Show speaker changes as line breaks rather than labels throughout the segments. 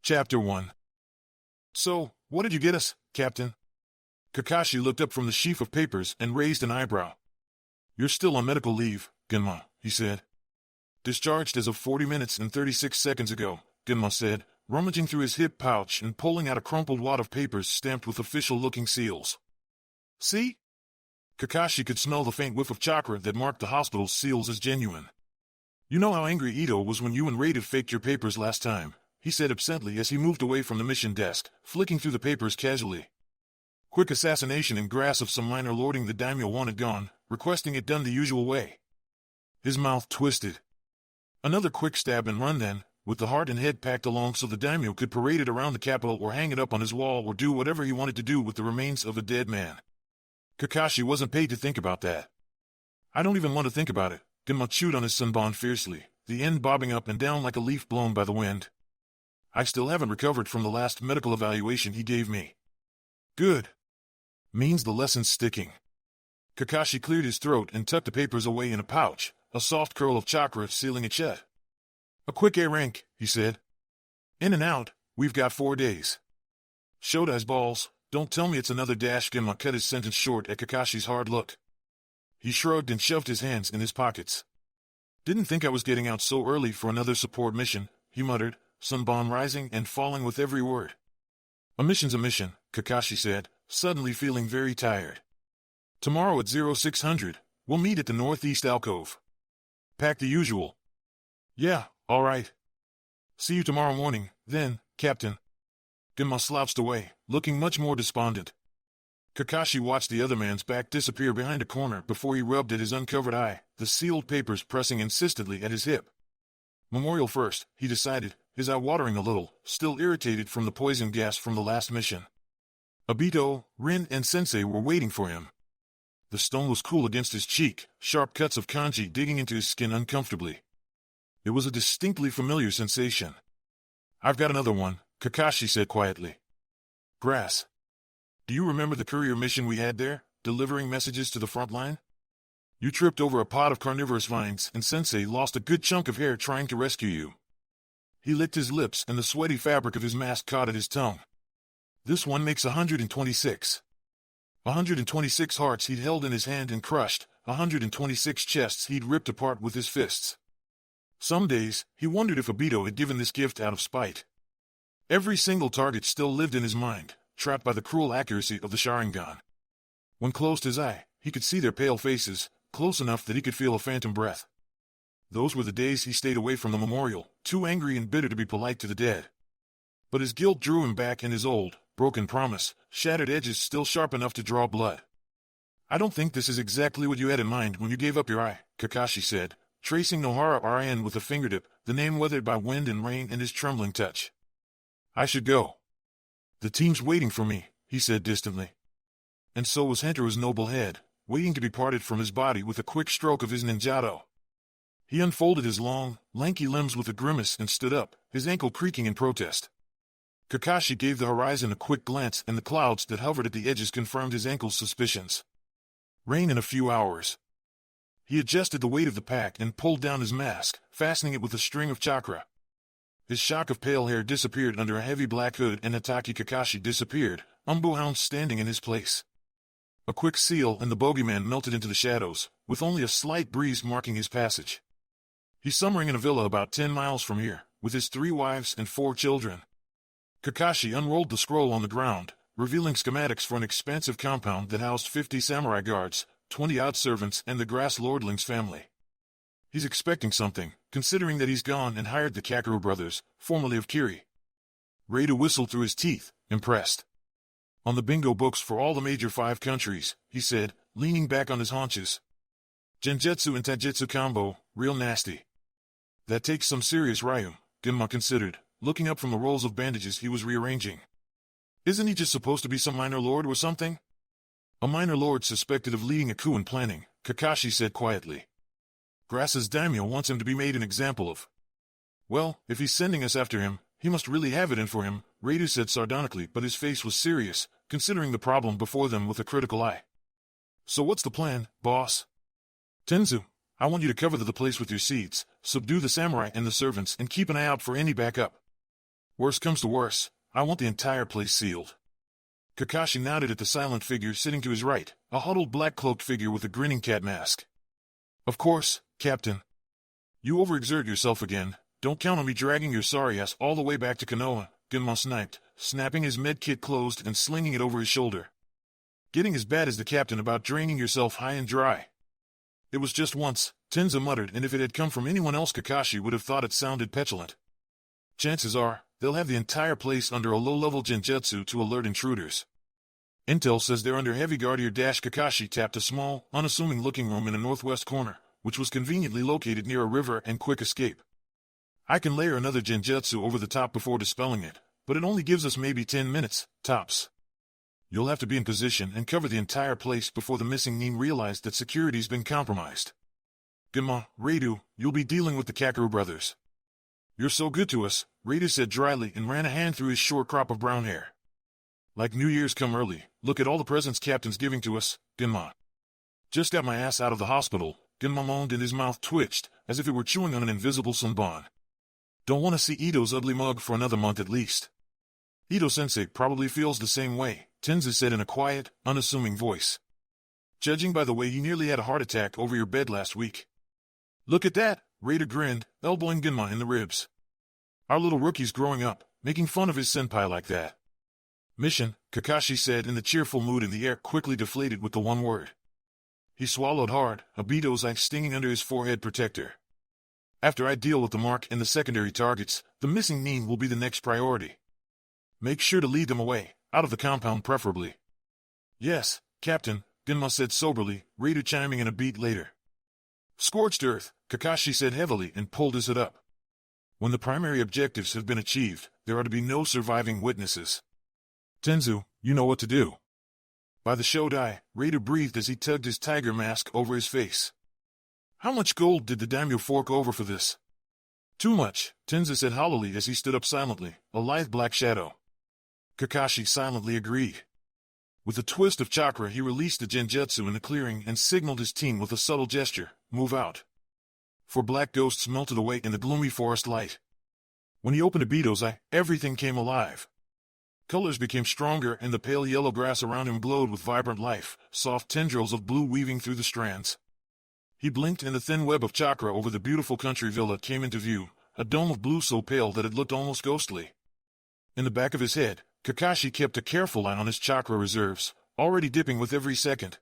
Chapter 1. So, what did you get us, Captain? Kakashi looked up from the sheaf of papers and raised an eyebrow. You're still on medical leave, Genma, he said. Discharged as of 40 minutes and 36 seconds ago, Genma said, rummaging through his hip pouch and pulling out a crumpled wad of papers stamped with official-looking seals. See? Kakashi could smell the faint whiff of chakra that marked the hospital's seals as genuine. You know how angry Ito was when you and Raiden faked your papers last time, he said absently as he moved away from the mission desk, flicking through the papers casually. Quick assassination and grass of some minor lording the daimyo wanted gone, requesting it done the usual way. His mouth twisted. Another quick stab and run then, with the heart and head packed along so the daimyo could parade it around the capital or hang it up on his wall or do whatever he wanted to do with the remains of a dead man. Kakashi wasn't paid to think about that. I don't even want to think about it, Genma chewed on his sunbon fiercely, the end bobbing up and down like a leaf blown by the wind. I still haven't recovered from the last medical evaluation he gave me. Good. Means the lesson's sticking. Kakashi cleared his throat and tucked the papers away in a pouch, a soft curl of chakra sealing it shut. A quick air rank, he said. In and out, we've got 4 days. Shodai's balls, don't tell me it's another dash. Genma cut his sentence short at Kakashi's hard look. He shrugged and shoved his hands in his pockets. Didn't think I was getting out so early for another support mission, he muttered, sunbon rising and falling with every word. A mission's a mission, Kakashi said, suddenly feeling very tired. Tomorrow at 0600, we'll meet at the northeast alcove. Pack the usual. Yeah, all right. See you tomorrow morning, then, Captain. Genma slouched away, looking much more despondent. Kakashi watched the other man's back disappear behind a corner before he rubbed at his uncovered eye, the sealed papers pressing insistently at his hip. Memorial first, he decided, his eye watering a little, still irritated from the poison gas from the last mission. Obito, Rin, and Sensei were waiting for him. The stone was cool against his cheek, sharp cuts of kanji digging into his skin uncomfortably. It was a distinctly familiar sensation. I've got another one, Kakashi said quietly. Grass. Do you remember the courier mission we had there, delivering messages to the front line? You tripped over a pod of carnivorous vines and Sensei lost a good chunk of hair trying to rescue you. He licked his lips and the sweaty fabric of his mask caught at his tongue. This one makes 126. 126 hearts he'd held in his hand and crushed, 126 chests he'd ripped apart with his fists. Some days, he wondered if Obito had given this gift out of spite. Every single target still lived in his mind, trapped by the cruel accuracy of the Sharingan. When closed his eye, he could see their pale faces, close enough that he could feel a phantom breath. Those were the days he stayed away from the memorial, too angry and bitter to be polite to the dead. But his guilt drew him back and his old, broken promise, shattered edges still sharp enough to draw blood. I don't think this is exactly what you had in mind when you gave up your eye, Kakashi said, tracing Nohara Rin with a fingertip, the name weathered by wind and rain and his trembling touch. I should go. The team's waiting for me, he said distantly. And so was Henteru's noble head, waiting to be parted from his body with a quick stroke of his ninjato. He unfolded his long, lanky limbs with a grimace and stood up, his ankle creaking in protest. Kakashi gave the horizon a quick glance and the clouds that hovered at the edges confirmed his ankle's suspicions. Rain in a few hours. He adjusted the weight of the pack and pulled down his mask, fastening it with a string of chakra. His shock of pale hair disappeared under a heavy black hood and Hatake Kakashi disappeared, Umbu standing in his place. A quick seal and the bogeyman melted into the shadows, with only a slight breeze marking his passage. He's summering in a villa about 10 miles from here, with his 3 wives and 4 children. Kakashi unrolled the scroll on the ground, revealing schematics for an expansive compound that housed 50 samurai guards, 20-odd servants and the grass lordling's family. He's expecting something, considering that he's gone and hired the Kakeru brothers, formerly of Kiri. Raiden whistled through his teeth, impressed. On the bingo books for all the major 5 countries, he said, leaning back on his haunches. Genjutsu and Taijutsu combo, real nasty. That takes some serious ryu, Genma considered, looking up from the rolls of bandages he was rearranging. Isn't he just supposed to be some minor lord or something? A minor lord suspected of leading a coup and planning, Kakashi said quietly. Grass's daimyo wants him to be made an example of. Well, if he's sending us after him, he must really have it in for him, Raiden said sardonically, but his face was serious, considering the problem before them with a critical eye. So what's the plan, boss? Tenzu, I want you to cover the place with your seeds, subdue the samurai and the servants, and keep an eye out for any backup. Worst comes to worst, I want the entire place sealed. Kakashi nodded at the silent figure sitting to his right, a huddled black-cloaked figure with a grinning cat mask. Of course, Captain. You overexert yourself again. Don't count on me dragging your sorry ass all the way back to Konoha, Gunma sniped, snapping his med kit closed and slinging it over his shoulder. Getting as bad as the captain about draining yourself high and dry. It was just once, Tenza muttered, and if it had come from anyone else Kakashi would have thought it sounded petulant. Chances are, they'll have the entire place under a low-level genjutsu to alert intruders. Intel says they're under heavy guard here. Kakashi tapped a small, unassuming-looking room in a northwest corner, which was conveniently located near a river and quick escape. I can layer another genjutsu over the top before dispelling it, but it only gives us maybe 10 minutes, tops. You'll have to be in position and cover the entire place before the missing Nin realized that security's been compromised. Gunma, Reidu, you'll be dealing with the Kakeru brothers. You're so good to us, Reidu said dryly and ran a hand through his short crop of brown hair. Like New Year's come early, look at all the presents Captain's giving to us, Gunma. Just got my ass out of the hospital, Gunma moaned and his mouth twitched, as if it were chewing on an invisible sunbon. Don't want to see Ito's ugly mug for another month at least. Ito-sensei probably feels the same way, Tenza said in a quiet, unassuming voice. Judging by the way you nearly had a heart attack over your bed last week. Look at that, Reidu grinned, elbowing Gunma in the ribs. Our little rookie's growing up, making fun of his senpai like that. Mission, Kakashi said in the cheerful mood, and the air quickly deflated with the one word. He swallowed hard, Obito's eye stinging under his forehead protector. After I deal with the mark and the secondary targets, the missing Nin will be the next priority. Make sure to lead them away, out of the compound preferably. Yes, Captain, Gunma said soberly, Reidu chiming in a beat later. Scorched earth, Kakashi said heavily and pulled his hood up. When the primary objectives have been achieved, there are to be no surviving witnesses. Tenzu, you know what to do. By the Shodai, Reidu breathed as he tugged his tiger mask over his face. How much gold did the daimyo fork over for this? Too much, Tenza said hollowly as he stood up silently, a lithe black shadow. Kakashi silently agreed. With a twist of chakra he released the genjutsu in the clearing and signaled his team with a subtle gesture, move out. Four black ghosts melted away in the gloomy forest light. When he opened Obito's eye, everything came alive. Colors became stronger and the pale yellow grass around him glowed with vibrant life, soft tendrils of blue weaving through the strands. He blinked and a thin web of chakra over the beautiful country villa came into view, a dome of blue so pale that it looked almost ghostly. In the back of his head, Kakashi kept a careful eye on his chakra reserves, already dipping with every second.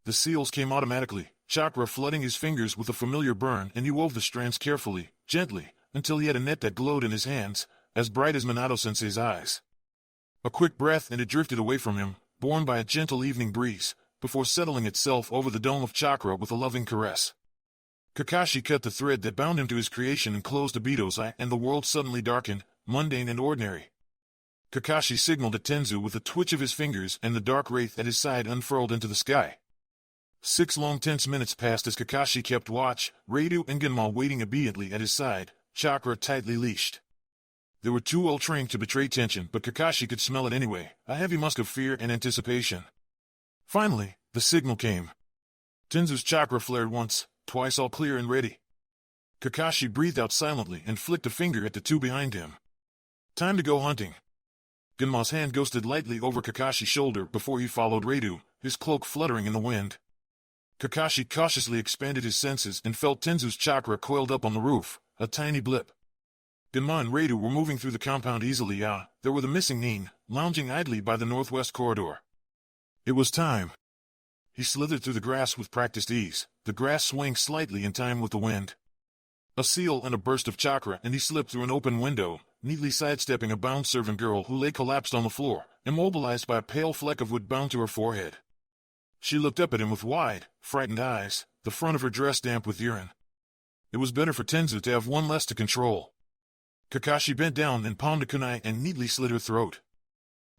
The seals came automatically, chakra flooding his fingers with a familiar burn, and he wove the strands carefully, gently, until he had a net that glowed in his hands, as bright as Minato-sensei's eyes. A quick breath and it drifted away from him, borne by a gentle evening breeze, before settling itself over the dome of chakra with a loving caress. Kakashi cut the thread that bound him to his creation and closed Obito's eye, and the world suddenly darkened, mundane and ordinary. Kakashi signaled at Tenzu with a twitch of his fingers, and the dark wraith at his side unfurled into the sky. 6 long tense minutes passed as Kakashi kept watch, Reidu and Genma waiting obediently at his side, chakra tightly leashed. They were too well trained to betray tension, but Kakashi could smell it anyway, a heavy musk of fear and anticipation. Finally, the signal came. Tenzu's chakra flared once, twice, all clear and ready. Kakashi breathed out silently and flicked a finger at the two behind him. Time to go hunting. Genma's hand ghosted lightly over Kakashi's shoulder before he followed Reidu, his cloak fluttering in the wind. Kakashi cautiously expanded his senses and felt Tenzu's chakra coiled up on the roof, a tiny blip. Genma and Reidu were moving through the compound easily. There were the missing Nin, lounging idly by the northwest corridor. It was time. He slithered through the grass with practiced ease, the grass swaying slightly in time with the wind. A seal and a burst of chakra, and he slipped through an open window, neatly sidestepping a bound servant girl who lay collapsed on the floor, immobilized by a pale fleck of wood bound to her forehead. She looked up at him with wide, frightened eyes, the front of her dress damp with urine. It was better for Tenzu to have one less to control. Kakashi bent down and palmed a kunai and neatly slit her throat.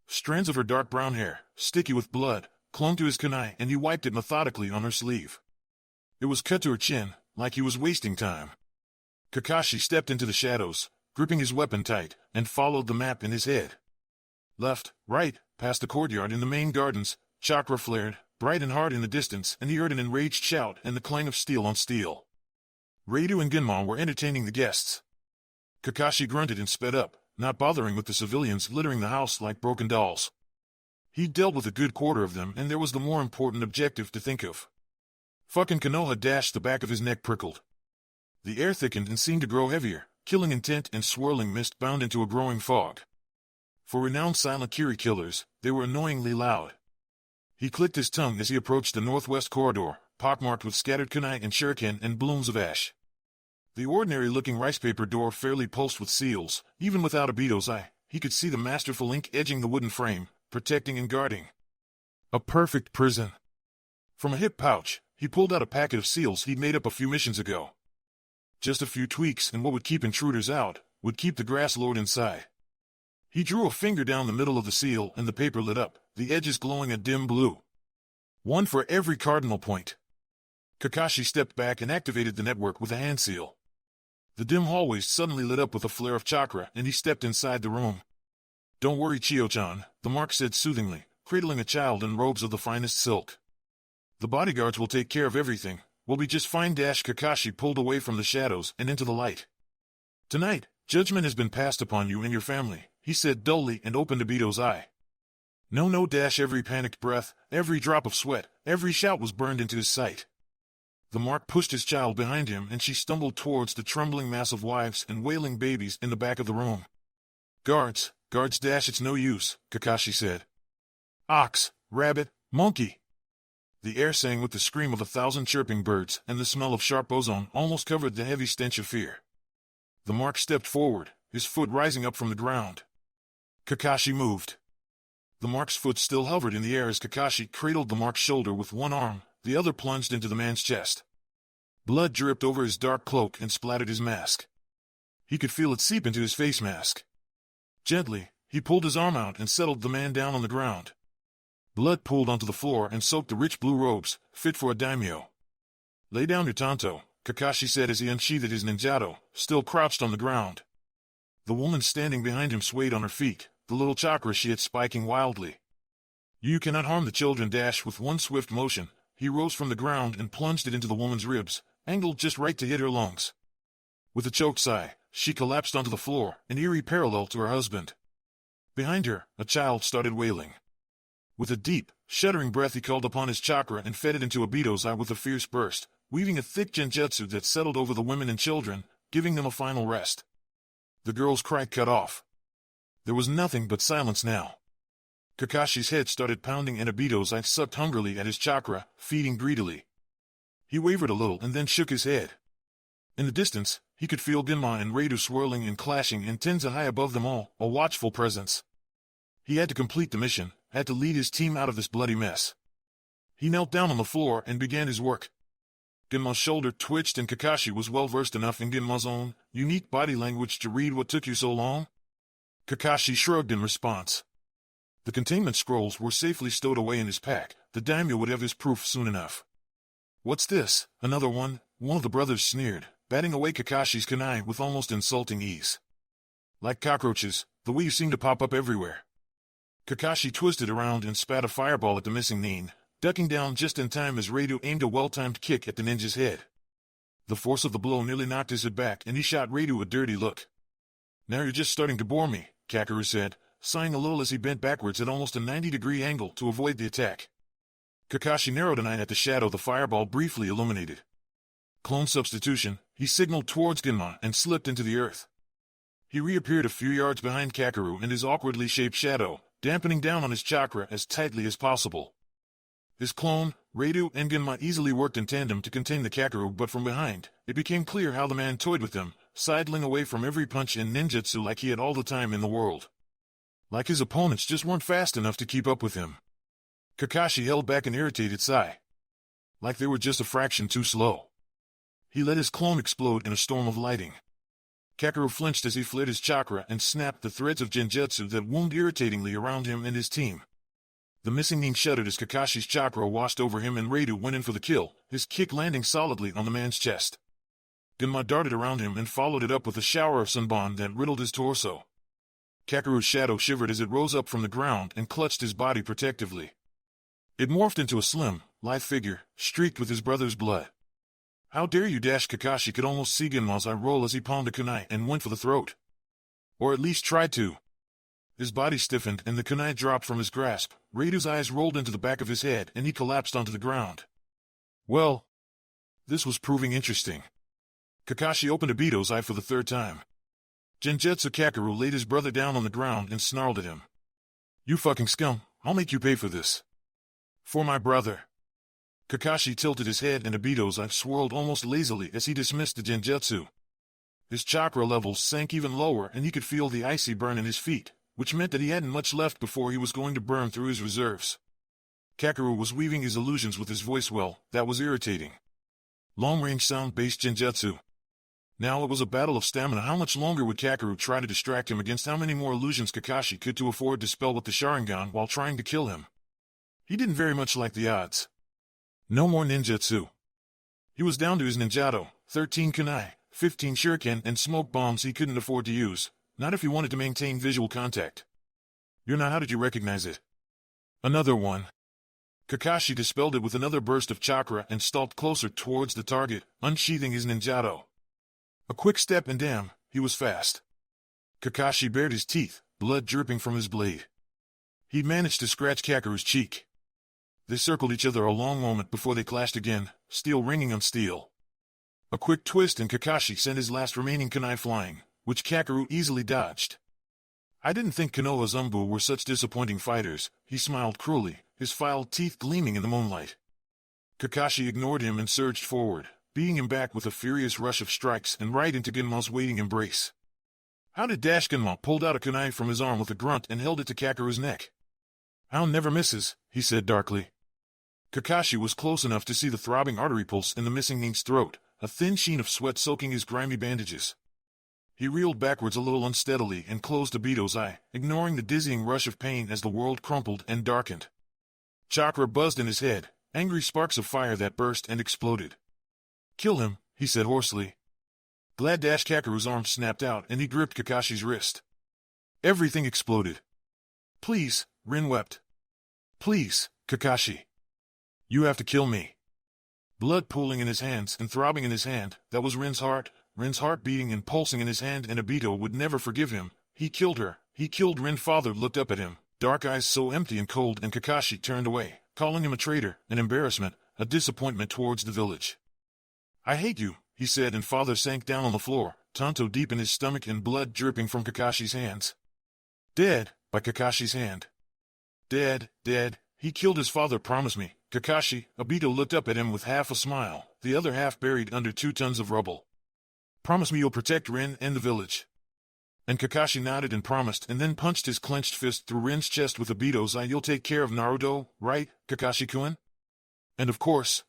Strands of her dark brown hair, sticky with blood, clung to his kunai, and he wiped it methodically on her sleeve. It was cut to her chin, like he was wasting time. Kakashi stepped into the shadows, gripping his weapon tight, and followed the map in his head. Left, right, past the courtyard in the main gardens, chakra flared, bright and hard in the distance, and he heard an enraged shout and the clang of steel on steel. Reidu and Genma were entertaining the guests. Kakashi grunted and sped up, not bothering with the civilians littering the house like broken dolls. He'd dealt with a good quarter of them, and there was the more important objective to think of. Fucking Konoha dashed, the back of his neck prickled. The air thickened and seemed to grow heavier, killing intent and swirling mist bound into a growing fog. For renowned silent Kiri killers, they were annoyingly loud. He clicked his tongue as he approached the northwest corridor, pockmarked with scattered kunai and shuriken and blooms of ash. The ordinary-looking rice paper door fairly pulsed with seals. Even without Obito's eye, he could see the masterful ink edging the wooden frame, protecting and guarding. A perfect prison. From a hip pouch, he pulled out a packet of seals he'd made up a few missions ago. Just a few tweaks, and what would keep intruders out, would keep the grass lord inside. He drew a finger down the middle of the seal, and the paper lit up, the edges glowing a dim blue. One for every cardinal point. Kakashi stepped back and activated the network with a hand seal. The dim hallways suddenly lit up with a flare of chakra, and he stepped inside the room. "Don't worry, Chio-chan," the mark said soothingly, cradling a child in robes of the finest silk. "The bodyguards will take care of everything. We'll be just fine." Kakashi pulled away from the shadows and into the light. "Tonight, judgment has been passed upon you and your family," he said dully, and opened Obito's eye. No. Every panicked breath, every drop of sweat, every shout was burned into his sight. The mark pushed his child behind him, and she stumbled towards the trembling mass of wives and wailing babies in the back of the room. Guards. It's no use," Kakashi said. "Ox, rabbit, monkey." The air sang with the scream of 1,000 chirping birds, and the smell of sharp ozone almost covered the heavy stench of fear. The mark stepped forward, his foot rising up from the ground. Kakashi moved. The mark's foot still hovered in the air as Kakashi cradled the mark's shoulder with one arm, the other plunged into the man's chest. Blood dripped over his dark cloak and splattered his mask. He could feel it seep into his face mask. Gently, he pulled his arm out and settled the man down on the ground. Blood pooled onto the floor and soaked the rich blue robes, fit for a daimyo. "Lay down your tanto," Kakashi said as he unsheathed his ninjato, still crouched on the ground. The woman standing behind him swayed on her feet, the little chakra she had spiking wildly. "You cannot harm the children." With one swift motion, he rose from the ground and plunged it into the woman's ribs, angled just right to hit her lungs. With a choked sigh, she collapsed onto the floor, an eerie parallel to her husband. Behind her, a child started wailing. With a deep, shuddering breath, he called upon his chakra and fed it into Obito's eye with a fierce burst, weaving a thick genjutsu that settled over the women and children, giving them a final rest. The girl's cry cut off. There was nothing but silence now. Kakashi's head started pounding, and Obito's eye sucked hungrily at his chakra, feeding greedily. He wavered a little and then shook his head. In the distance, he could feel Genma and Reidu swirling and clashing, and Tenza high above them all, a watchful presence. He had to complete the mission, had to lead his team out of this bloody mess. He knelt down on the floor and began his work. Genma's shoulder twitched, and Kakashi was well versed enough in Genma's own, unique body language to read. "What took you so long?" Kakashi shrugged in response. The containment scrolls were safely stowed away in his pack. The daimyo would have his proof soon enough. "What's this? Another one?" one of the brothers sneered, batting away Kakashi's kunai with almost insulting ease. "Like cockroaches, the way you seem to pop up everywhere." Kakashi twisted around and spat a fireball at the missing nin, ducking down just in time as Reidu aimed a well-timed kick at the ninja's head. The force of the blow nearly knocked his head back, and he shot Reidu a dirty look. "Now you're just starting to bore me," Kakeru said, sighing a little as he bent backwards at almost a 90-degree angle to avoid the attack. Kakashi narrowed an eye at the shadow the fireball briefly illuminated. Clone substitution, he signaled towards Genma and slipped into the earth. He reappeared a few yards behind Kakeru and his awkwardly shaped shadow, dampening down on his chakra as tightly as possible. His clone, Reidu, and Genma easily worked in tandem to contain the Kakeru, but from behind, it became clear how the man toyed with them, sidling away from every punch and ninjutsu like he had all the time in the world. Like his opponents just weren't fast enough to keep up with him. Kakashi held back an irritated sigh. Like they were just a fraction too slow. He let his clone explode in a storm of lighting. Kakeru flinched as he flared his chakra and snapped the threads of genjutsu that wound irritatingly around him and his team. The missing nin shuddered as Kakashi's chakra washed over him, and Reidu went in for the kill, his kick landing solidly on the man's chest. Genma darted around him and followed it up with a shower of sunban that riddled his torso. Kakeru's shadow shivered as it rose up from the ground and clutched his body protectively. It morphed into a slim, lithe figure, streaked with his brother's blood. "How dare you!" Kakashi could almost see Genma's eye roll as he palmed a kunai and went for the throat. Or at least tried to. His body stiffened and the kunai dropped from his grasp. Reido's eyes rolled into the back of his head and he collapsed onto the ground. Well, this was proving interesting. Kakashi opened Obito's eye for the third time. Genjutsu Kakeru laid his brother down on the ground and snarled at him. You fucking scum, I'll make you pay for this. For my brother. Kakashi tilted his head and Obito's eye swirled almost lazily as he dismissed the Genjutsu. His chakra levels sank even lower and he could feel the icy burn in his feet, which meant that he hadn't much left before he was going to burn through his reserves. Kakeru was weaving his illusions with his voice well. That was irritating. Long-range sound-based Genjutsu. Now it was a battle of stamina. How much longer would Kakeru try to distract him against how many more illusions Kakashi could to afford to spell with the Sharingan while trying to kill him? He didn't very much like the odds. No more ninjutsu. He was down to his ninjato, 13 kunai, 15 shuriken and smoke bombs he couldn't afford to use, not if he wanted to maintain visual contact. You're not. How did you recognize it? Another one. Kakashi dispelled it with another burst of chakra and stalked closer towards the target, unsheathing his ninjato. A quick step and damn, he was fast. Kakashi bared his teeth, blood dripping from his blade. He managed to scratch Kakeru's cheek. They circled each other a long moment before they clashed again, steel ringing on steel. A quick twist and Kakashi sent his last remaining kunai flying, which Kakeru easily dodged. I didn't think Konoha Zumbu were such disappointing fighters, he smiled cruelly, his filed teeth gleaming in the moonlight. Kakashi ignored him and surged forward, beating him back with a furious rush of strikes and right into Genma's waiting embrace. How did Genma pulled out a kunai from his arm with a grunt and held it to Kakeru's neck? Hound never misses, he said darkly. Kakashi was close enough to see the throbbing artery pulse in the missing Nink's throat, a thin sheen of sweat soaking his grimy bandages. He reeled backwards a little unsteadily and closed Obito's eye, ignoring the dizzying rush of pain as the world crumpled and darkened. Chakra buzzed in his head, angry sparks of fire that burst and exploded. Kill him, he said hoarsely. Glad Kakeru's arm snapped out and he gripped Kakashi's wrist. Everything exploded. Please, Rin wept. Please, Kakashi. You have to kill me. Blood pooling in his hands and throbbing in his hand, that was Rin's heart beating and pulsing in his hand, and Obito would never forgive him. He killed her. He killed Rin. Father looked up at him, dark eyes so empty and cold, and Kakashi turned away, calling him a traitor, an embarrassment, a disappointment towards the village. I hate you, he said, and Father sank down on the floor, tanto deep in his stomach and blood dripping from Kakashi's hands. Dead, by Kakashi's hand. Dead, dead, he killed his father, promise me, Kakashi. Obito looked up at him with half a smile, the other half buried under 2 tons of rubble. Promise me you'll protect Rin and the village. And Kakashi nodded and promised, and then punched his clenched fist through Rin's chest with Obito's eye. You'll take care of Naruto, right, Kakashi-kun? And of course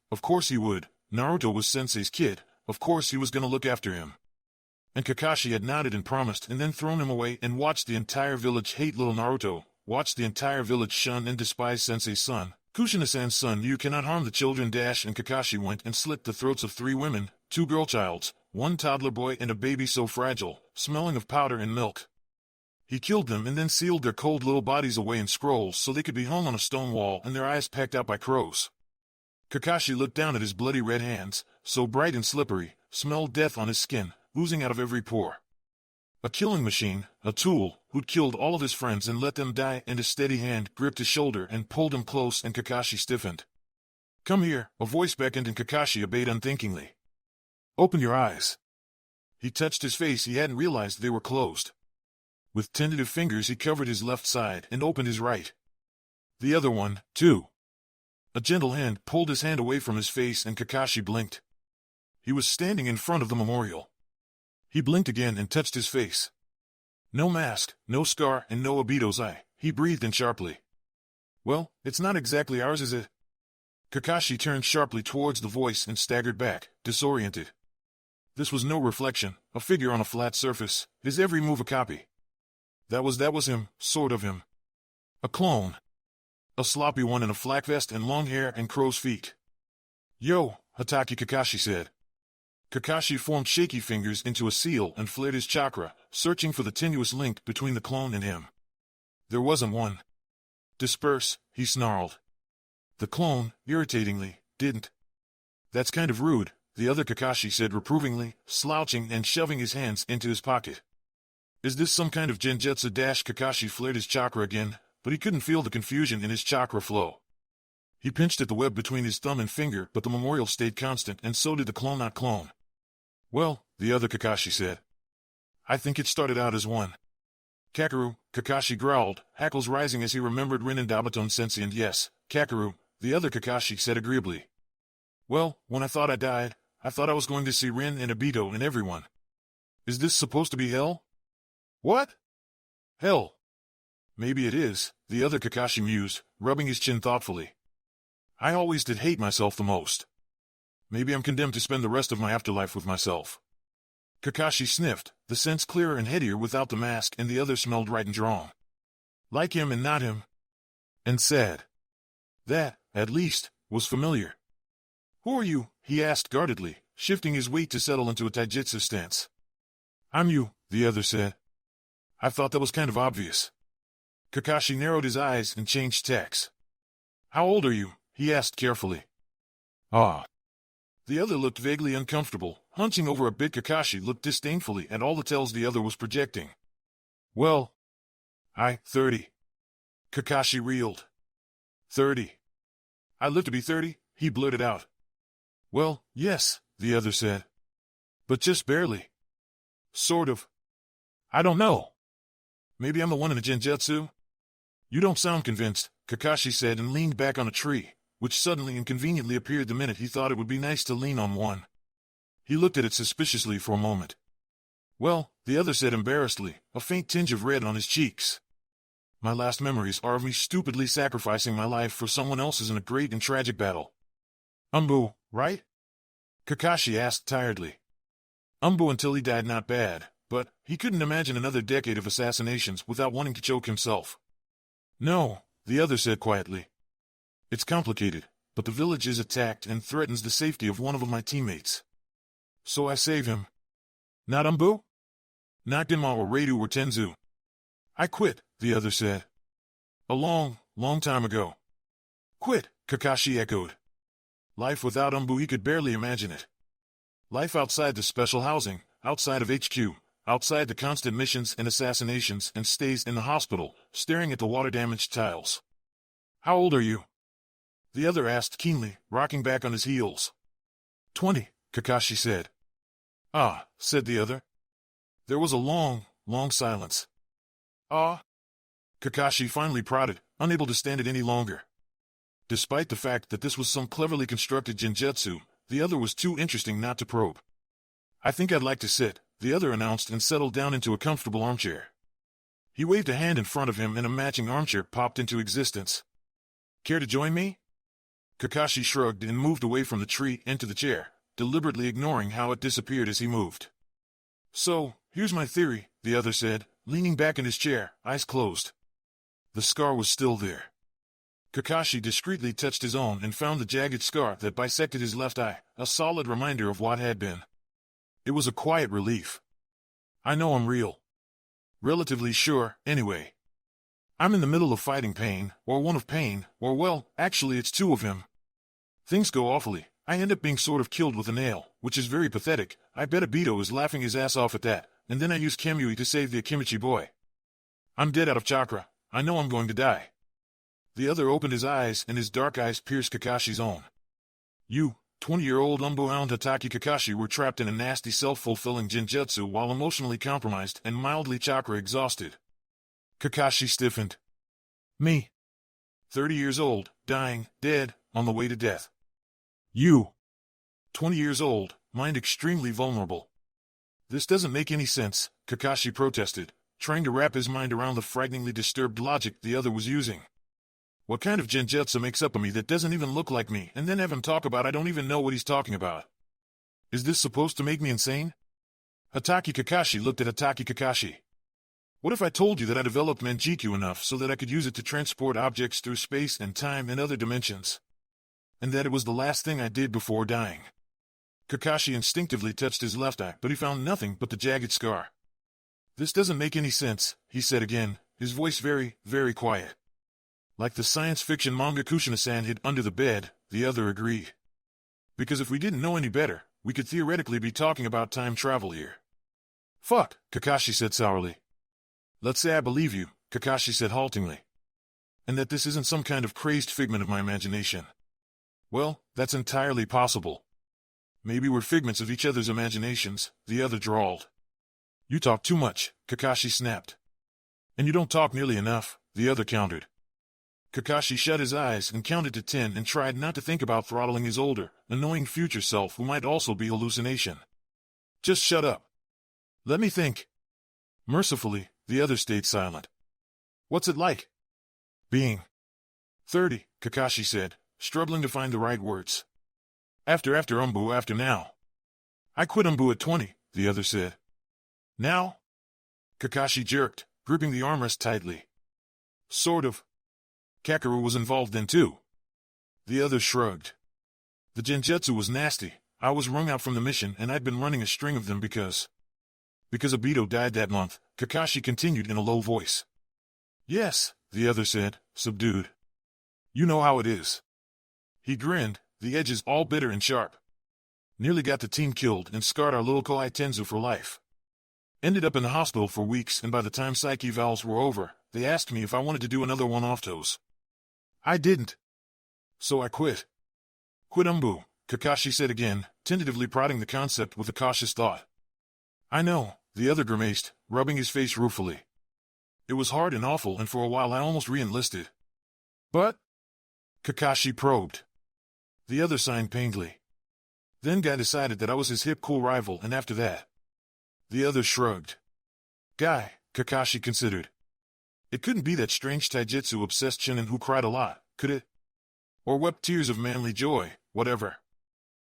he would. Naruto was Sensei's kid, of course he was gonna look after him. And Kakashi had nodded and promised and then thrown him away and watched the entire village hate little Naruto, watched the entire village shun and despise Sensei's son, Kushina-san's son. You cannot harm the children. And Kakashi went and slit the throats of 3 women, 2 girl-childs, 1 toddler boy and a baby so fragile, smelling of powder and milk. He killed them and then sealed their cold little bodies away in scrolls so they could be hung on a stone wall and their eyes pecked out by crows. Kakashi looked down at his bloody red hands, so bright and slippery, smelled death on his skin, oozing out of every pore. A killing machine, a tool, who'd killed all of his friends and let them die, and a steady hand gripped his shoulder and pulled him close, and Kakashi stiffened. Come here, a voice beckoned and Kakashi obeyed unthinkingly. Open your eyes. He touched his face. He hadn't realized they were closed. With tentative fingers he covered his left side and opened his right. The other one, too. A gentle hand pulled his hand away from his face and Kakashi blinked. He was standing in front of the memorial. He blinked again and touched his face. No mask, no scar, and no Obito's eye. He breathed in sharply. Well, it's not exactly ours, is it? Kakashi turned sharply towards the voice and staggered back, disoriented. This was no reflection, a figure on a flat surface, his every move a copy. That was him, sort of him. A clone. A sloppy one in a flak vest and long hair and crow's feet. Yo, Hatake, Kakashi said. Kakashi formed shaky fingers into a seal and flared his chakra, searching for the tenuous link between the clone and him. There wasn't one. Disperse, he snarled. The clone, irritatingly, didn't. That's kind of rude, the other Kakashi said reprovingly, slouching and shoving his hands into his pocket. Is this some kind of genjutsu? Kakashi flared his chakra again, but he couldn't feel the confusion in his chakra flow. He pinched at the web between his thumb and finger, but the memorial stayed constant, and so did the clone not clone. Well, the other Kakashi said. I think it started out as one. Kakeru, Kakashi growled, hackles rising as he remembered Rin and Dabaton Sensei, and yes, Kakeru, the other Kakashi said agreeably. Well, when I thought I died, I thought I was going to see Rin and Obito and everyone. Is this supposed to be hell? What? Hell. Maybe it is, the other Kakashi mused, rubbing his chin thoughtfully. I always did hate myself the most. Maybe I'm condemned to spend the rest of my afterlife with myself. Kakashi sniffed, the sense clearer and headier without the mask, and the other smelled right and wrong. Like him and not him. And said. That, at least, was familiar. Who are you? He asked guardedly, shifting his weight to settle into a taijutsu stance. I'm you, the other said. I thought that was kind of obvious. Kakashi narrowed his eyes and changed tacks. How old are you? He asked carefully. Ah. The other looked vaguely uncomfortable, hunching over a bit. Kakashi looked disdainfully at all the tells the other was projecting. Well, 30. Kakashi reeled. 30. I live to be 30, he blurted out. Well, yes, the other said. But just barely. Sort of. I don't know. Maybe I'm the one in the genjutsu? You don't sound convinced, Kakashi said and leaned back on a tree, which suddenly and conveniently appeared the minute he thought it would be nice to lean on one. He looked at it suspiciously for a moment. Well, the other said embarrassedly, a faint tinge of red on his cheeks. My last memories are of me stupidly sacrificing my life for someone else's in a great and tragic battle. Umbu, right? Kakashi asked tiredly. Umbu until he died, not bad, but he couldn't imagine another decade of assassinations without wanting to choke himself. No, the other said quietly. It's complicated, but the village is attacked and threatens the safety of one of my teammates. So I save him. Not Umbu? Not Genma or Reidu or Tenzu. I quit, the other said. A long, long time ago. Quit, Kakashi echoed. Life without Umbu, he could barely imagine it. Life outside the special housing, outside of HQ, outside the constant missions and assassinations and stays in the hospital, staring at the water-damaged tiles. How old are you? The other asked keenly, rocking back on his heels. 20, Kakashi said. Ah, said the other. There was a long, long silence. Ah? Kakashi finally prodded, unable to stand it any longer. Despite the fact that this was some cleverly constructed genjutsu, the other was too interesting not to probe. I think I'd like to sit, the other announced and settled down into a comfortable armchair. He waved a hand in front of him and a matching armchair popped into existence. Care to join me? Kakashi shrugged and moved away from the tree into the chair, deliberately ignoring how it disappeared as he moved. So, here's my theory, the other said, leaning back in his chair, eyes closed. The scar was still there. Kakashi discreetly touched his own and found the jagged scar that bisected his left eye, a solid reminder of what had been. It was a quiet relief. I know I'm real. Relatively sure, anyway. I'm in the middle of fighting Pein, or one of Pein, or well, actually it's two of him. Things go awfully. I end up being sort of killed with a nail, which is very pathetic. I bet Obito is laughing his ass off at that, and then I use Kamui to save the Akimichi boy. I'm dead out of chakra. I know I'm going to die. The other opened his eyes and his dark eyes pierced Kakashi's own. You, 20-year-old Umbu-bound Hatake Kakashi, were trapped in a nasty self-fulfilling genjutsu while emotionally compromised and mildly chakra exhausted. Kakashi stiffened. Me. 30 years old, dying, dead, on the way to death. You. 20 years old, mind extremely vulnerable. This doesn't make any sense, Kakashi protested, trying to wrap his mind around the frighteningly disturbed logic the other was using. What kind of genjutsu makes up of me that doesn't even look like me, and then have him talk about I don't even know what he's talking about? Is this supposed to make me insane? Hatake Kakashi looked at Hatake Kakashi. What if I told you that I developed Manjiku enough so that I could use it to transport objects through space and time and other dimensions? And that it was the last thing I did before dying? Kakashi instinctively touched his left eye, but he found nothing but the jagged scar. This doesn't make any sense, he said again, his voice very, very quiet. Like the science fiction manga Kushina-san hid under the bed, the other agreed. Because if we didn't know any better, we could theoretically be talking about time travel here. Fuck, Kakashi said sourly. Let's say I believe you, Kakashi said haltingly. And that this isn't some kind of crazed figment of my imagination. Well, that's entirely possible. Maybe we're figments of each other's imaginations, the other drawled. You talk too much, Kakashi snapped. And you don't talk nearly enough, the other countered. Kakashi shut his eyes and counted to 10 and tried not to think about throttling his older, annoying future self who might also be hallucination. Just shut up. Let me think. Mercifully, the other stayed silent. What's it like? Being 30, Kakashi said, struggling to find the right words. After now. I quit at 20, the other said. Now? Kakashi jerked, gripping the armrest tightly. Sort of. Kakeru was involved then too. The other shrugged. The genjutsu was nasty. I was wrung out from the mission and I'd been running a string of them because Obito died that month, Kakashi continued in a low voice. Yes, the other said, subdued. You know how it is. He grinned, the edges all bitter and sharp. Nearly got the team killed and scarred our little Koai Tenzu for life. Ended up in the hospital for weeks, and by the time psyche evals were over, they asked me if I wanted to do another one-off toes. I didn't. So I quit. Quit Kakashi said again, tentatively prodding the concept with a cautious thought. I know, the other grimaced, rubbing his face ruefully. It was hard and awful, and for a while I almost re-enlisted. But? Kakashi probed. The other signed painfully. Then Guy decided that I was his hip cool rival, and after that. The other shrugged. Guy, Kakashi considered. It couldn't be that strange taijutsu-obsessed shinin who cried a lot, could it? Or wept tears of manly joy, whatever.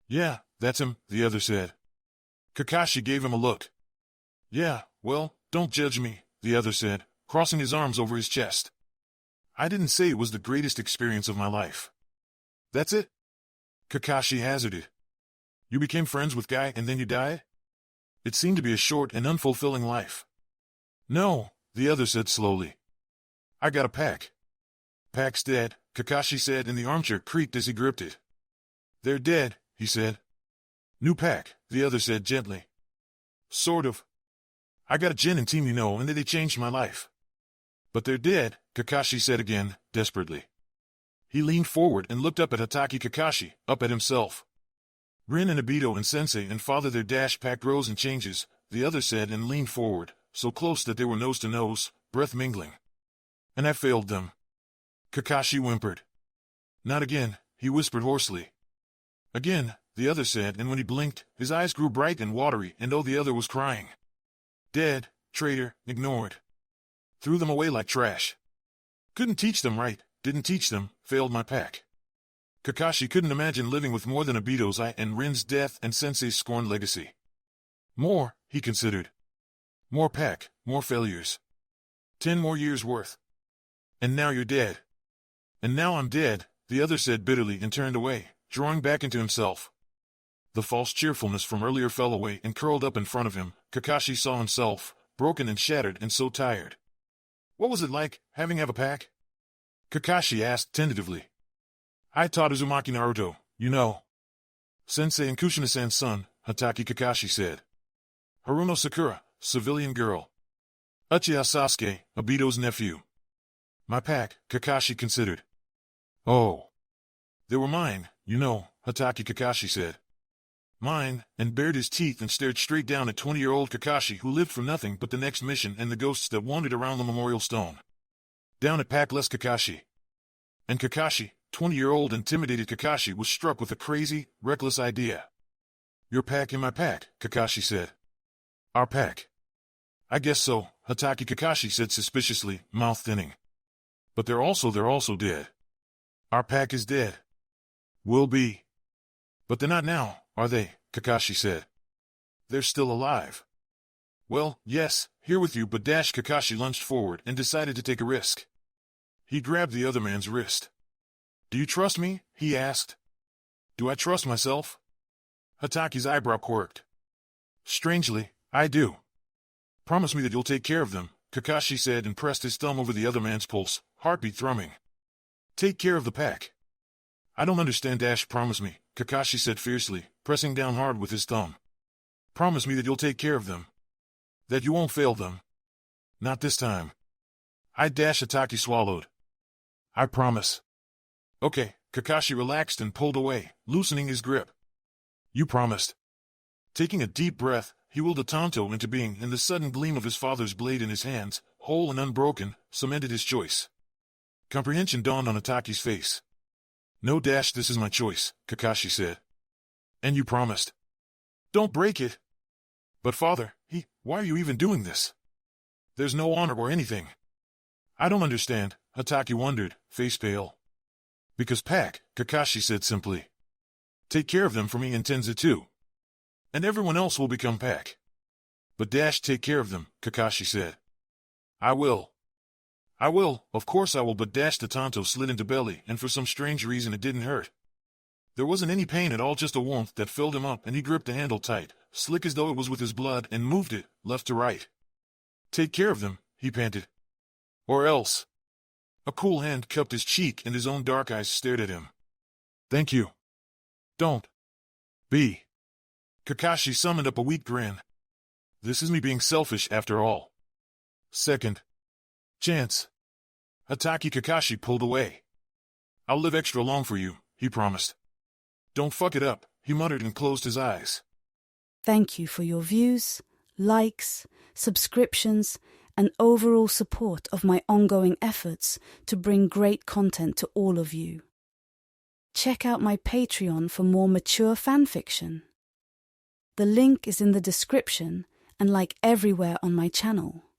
Yeah, that's him, the other said. Kakashi gave him a look. Yeah, well, don't judge me, the other said, crossing his arms over his chest. I didn't say it was the greatest experience of my life. That's it? Kakashi hazarded. You became friends with Guy and then you died? It seemed to be a short and unfulfilling life. No, the other said slowly. I got a pack. Pack's dead, Kakashi said, and the armchair creaked as he gripped it. They're dead, he said. New pack, the other said gently. Sort of. I got a Jin and team, and they changed my life. But they're dead, Kakashi said again, desperately. He leaned forward and looked up at Hatake Kakashi, up at himself. Rin and Obito and Sensei and Father, their pack grows and changes, the other said, and leaned forward, so close that they were nose to nose, breath mingling. And I failed them. Kakashi whimpered. Not again, he whispered hoarsely. Again, the other said, and when he blinked, his eyes grew bright and watery, and oh, the other was crying. Dead, traitor, ignored. Threw them away like trash. Couldn't teach them right, didn't teach them, failed my pack. Kakashi couldn't imagine living with more than Obito's eye and Rin's death and Sensei's scorned legacy. More, he considered. More pack, more failures. 10 more years worth. And now you're dead. And now I'm dead, the other said bitterly and turned away, drawing back into himself. The false cheerfulness from earlier fell away and curled up in front of him. Kakashi saw himself, broken and shattered and so tired. What was it like, having a pack? Kakashi asked tentatively. I taught Uzumaki Naruto, Sensei and Kushina-san's son, Hatake Kakashi said. Haruno Sakura, civilian girl. Uchiha Sasuke, Obito's nephew. My pack, Kakashi considered. Oh. They were mine, Hatake Kakashi said. Mine, and bared his teeth and stared straight down at 20-year-old Kakashi, who lived for nothing but the next mission and the ghosts that wandered around the memorial stone. Down at packless Kakashi. And Kakashi, 20-year-old intimidated Kakashi, was struck with a crazy, reckless idea. Your pack and my pack, Kakashi said. Our pack. I guess so, Hatake Kakashi said suspiciously, mouth thinning. But they're also dead. Our pack is dead. Will be. But they're not now, are they? Kakashi said. They're still alive. Well, yes, here with you, but Kakashi lunged forward and decided to take a risk. He grabbed the other man's wrist. Do you trust me? He asked. Do I trust myself? Hatake's eyebrow quirked. Strangely, I do. Promise me that you'll take care of them, Kakashi said and pressed his thumb over the other man's pulse, heartbeat thrumming. Take care of the pack. I don't understand. Promise me, Kakashi said fiercely, pressing down hard with his thumb. Promise me that you'll take care of them. That you won't fail them. Not this time. Hataki swallowed. I promise. Okay, Kakashi relaxed and pulled away, loosening his grip. You promised. Taking a deep breath, he willed a Tanto into being, and the sudden gleam of his father's blade in his hands, whole and unbroken, cemented his choice. Comprehension dawned on Ataki's face. No, this is my choice, Kakashi said. And you promised. Don't break it. But father, why are you even doing this? There's no honor or anything. I don't understand, Hataki wondered, face pale. Because Pack, Kakashi said simply. Take care of them for me and Tenza too. And everyone else will become Pack. But take care of them, Kakashi said. I will. I will, of course I will, but the Tanto slid into belly, and for some strange reason it didn't hurt. There wasn't any pain at all, just a warmth that filled him up, and he gripped the handle tight, slick as though it was with his blood, and moved it, left to right. Take care of them, he panted. Or else. A cool hand cupped his cheek, and his own dark eyes stared at him. Thank you. Don't. Be. Kakashi summoned up a weak grin. This is me being selfish after all. Second chance. Hataki Kakashi pulled away. I'll live extra long for you, he promised. Don't fuck it up, he muttered and closed his eyes.
Thank you for your views, likes, subscriptions, and overall support of my ongoing efforts to bring great content to all of you. Check out my Patreon for more mature fanfiction. The link is in the description and like everywhere on my channel.